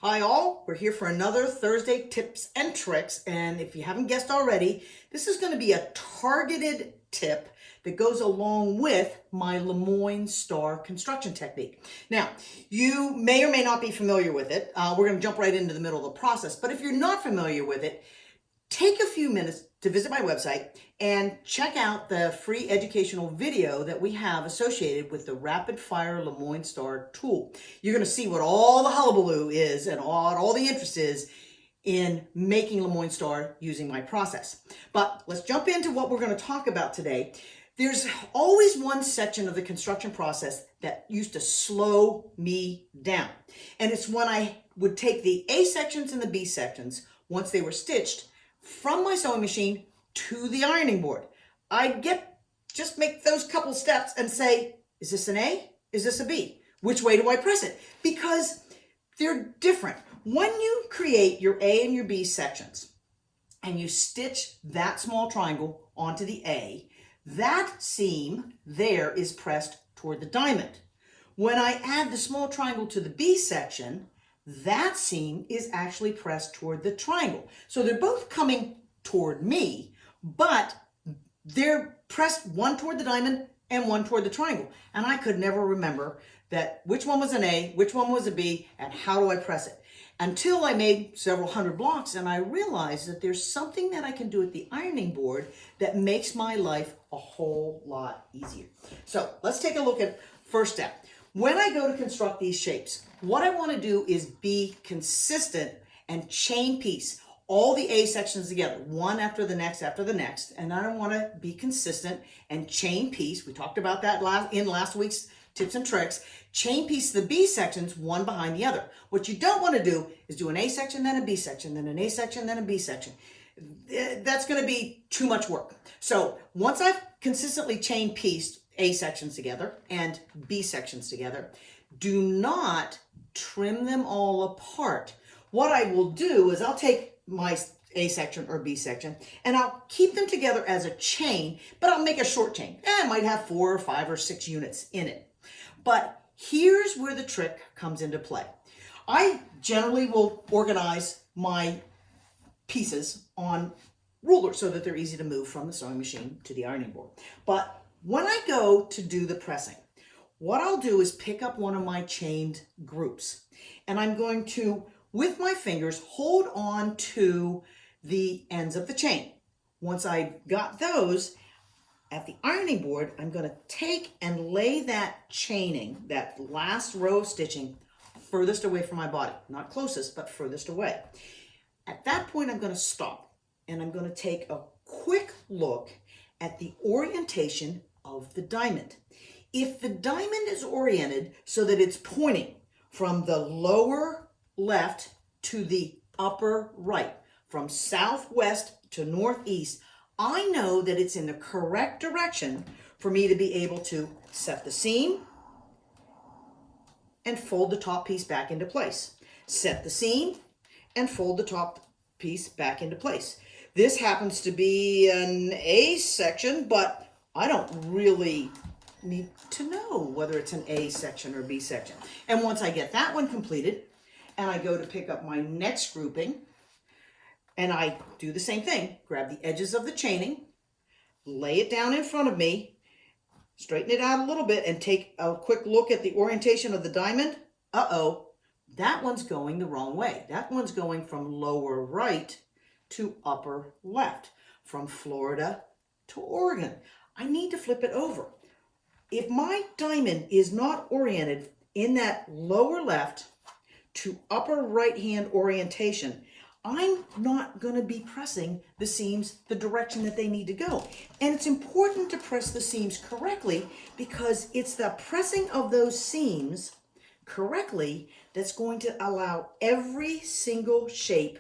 Hi all, we're here for another Thursday tips and tricks, and if you haven't guessed already, this is going to be a targeted tip that goes along with my Lemoyne Star construction technique. Now, you may or may not be familiar with it. We're going to jump right into the middle of the process, but if you're not familiar with it, take a few minutes to visit my website and check out the free educational video that we have associated with the Rapid Fire Lemoyne Star tool. You're going to see what all the hullabaloo is and all the interest is in making Lemoyne Star using my process. But let's jump into what we're going to talk about today. There's always one section of the construction process that used to slow me down. And it's when I would take the A sections and the B sections, once they were stitched, from my sewing machine to the ironing board. I'd just make those couple steps and say, is this an A? Is this a B? Which way do I press it? Because they're different. When you create your A and your B sections and you stitch that small triangle onto the A, that seam there is pressed toward the diamond. When I add the small triangle to the B section, that seam is actually pressed toward the triangle. So they're both coming toward me, but they're pressed one toward the diamond and one toward the triangle. And I could never remember which one was an A, which one was a B, and how do I press it? Until I made several hundred blocks and I realized that there's something that I can do at the ironing board that makes my life a whole lot easier. So let's take a look at first step. When I go to construct these shapes, what I want to do is be consistent and chain piece all the A sections together, one after the next, and I want to be consistent and chain piece. We talked about that in last week's tips and tricks. Chain piece the B sections one behind the other. What you don't want to do is do an A section, then a B section, then an A section, then a B section. That's going to be too much work. So once I've consistently chain pieced A sections together and B sections together, do not trim them all apart. What I will do is I'll take my A section or B section and I'll keep them together as a chain, but I'll make a short chain. It might have 4 or 5 or 6 units in it. But here's where the trick comes into play. I generally will organize my pieces on rulers so that they're easy to move from the sewing machine to the ironing board. But when I go to do the pressing, what I'll do is pick up one of my chained groups and I'm going to, with my fingers, hold on to the ends of the chain. Once I got those, at the ironing board, I'm going to take and lay that chaining, that last row of stitching, furthest away from my body. Not closest, but furthest away. At that point, I'm going to stop and I'm going to take a quick look at the orientation of the diamond. If the diamond is oriented so that it's pointing from the lower left to the upper right, from southwest to northeast, I know that it's in the correct direction for me to be able to set the seam and fold the top piece back into place. Set the seam and fold the top piece back into place. This happens to be an A section, but I don't really need to know whether it's an A section or B section. And once I get that one completed and I go to pick up my next grouping and I do the same thing, grab the edges of the chaining, lay it down in front of me, straighten it out a little bit and take a quick look at the orientation of the diamond. Uh-oh, that one's going the wrong way. That one's going from lower right to upper left, from Florida to Oregon. I need to flip it over. If my diamond is not oriented in that lower left to upper right hand orientation, I'm not going to be pressing the seams the direction that they need to go. And it's important to press the seams correctly because it's the pressing of those seams correctly that's going to allow every single shape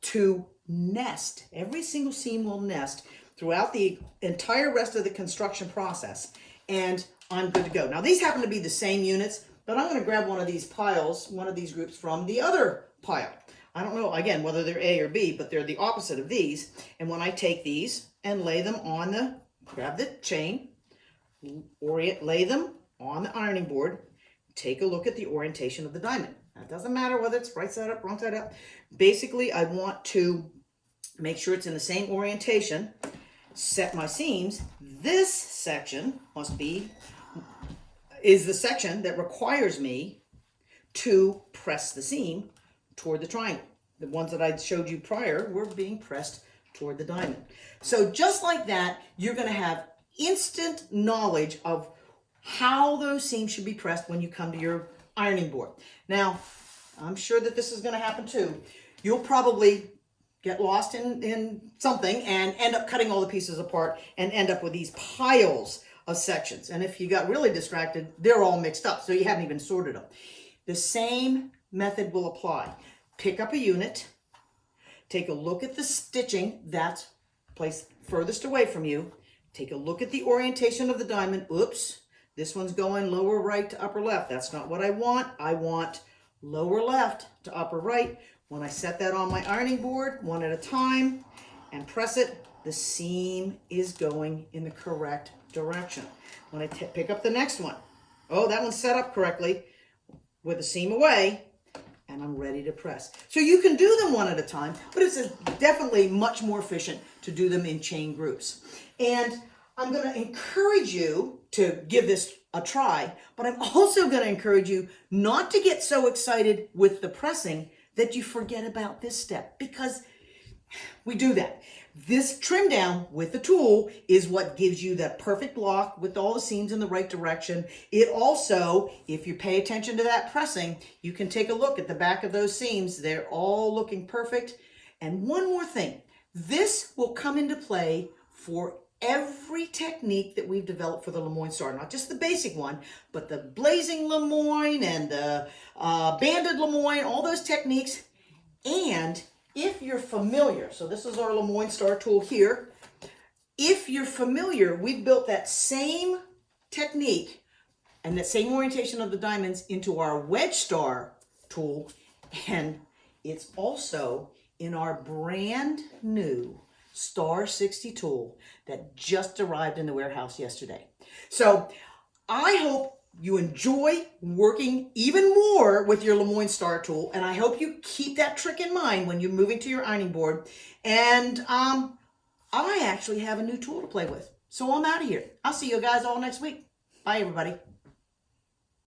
to nest. Every single seam will nest throughout the entire rest of the construction process. And I'm good to go. Now these happen to be the same units, but I'm going to grab one of these piles, one of these groups from the other pile. I don't know, again, whether they're A or B, but they're the opposite of these. And when I take these and lay them grab the chain, lay them on the ironing board, take a look at the orientation of the diamond. Now, it doesn't matter whether it's right side up, wrong side up. Basically, I want to make sure it's in the same orientation, set my seams. This section is the section that requires me to press the seam toward the triangle. The ones that I showed you prior were being pressed toward the diamond. So just like that, you're going to have instant knowledge of how those seams should be pressed when you come to your ironing board. Now, I'm sure that this is going to happen too. You'll probably get lost in something and end up cutting all the pieces apart and end up with these piles of sections. And if you got really distracted, they're all mixed up, so you haven't even sorted them. The same method will apply. Pick up a unit, take a look at the stitching that's placed furthest away from you, take a look at the orientation of the diamond. Oops, this one's going lower right to upper left. That's not what I want. I want lower left to upper right. When I set that on my ironing board, one at a time, and press it, the seam is going in the correct direction. When I pick up the next one, oh, that one's set up correctly with the seam away, and I'm ready to press. So you can do them one at a time, but it's definitely much more efficient to do them in chain groups. And I'm going to encourage you to give this a try, but I'm also going to encourage you not to get so excited with the pressing that you forget about this step, because we do that. This trim down with the tool is what gives you that perfect block with all the seams in the right direction. It also, if you pay attention to that pressing, you can take a look at the back of those seams. They're all looking perfect. And one more thing, this will come into play for every technique that we've developed for the Lemoyne Star, not just the basic one, but the blazing Lemoyne and the banded Lemoyne, all those techniques. And if you're familiar, so this is our Lemoyne Star tool here. If you're familiar, we've built that same technique and that same orientation of the diamonds into our Wedge Star tool, and it's also in our brand new Star 60 tool that just arrived in the warehouse yesterday. So I hope you enjoy working even more with your Lemoyne Star tool, and I hope you keep that trick in mind when you're moving to your ironing board. And I actually have a new tool to play with. So I'm out of here. I'll see you guys all next week. Bye, everybody.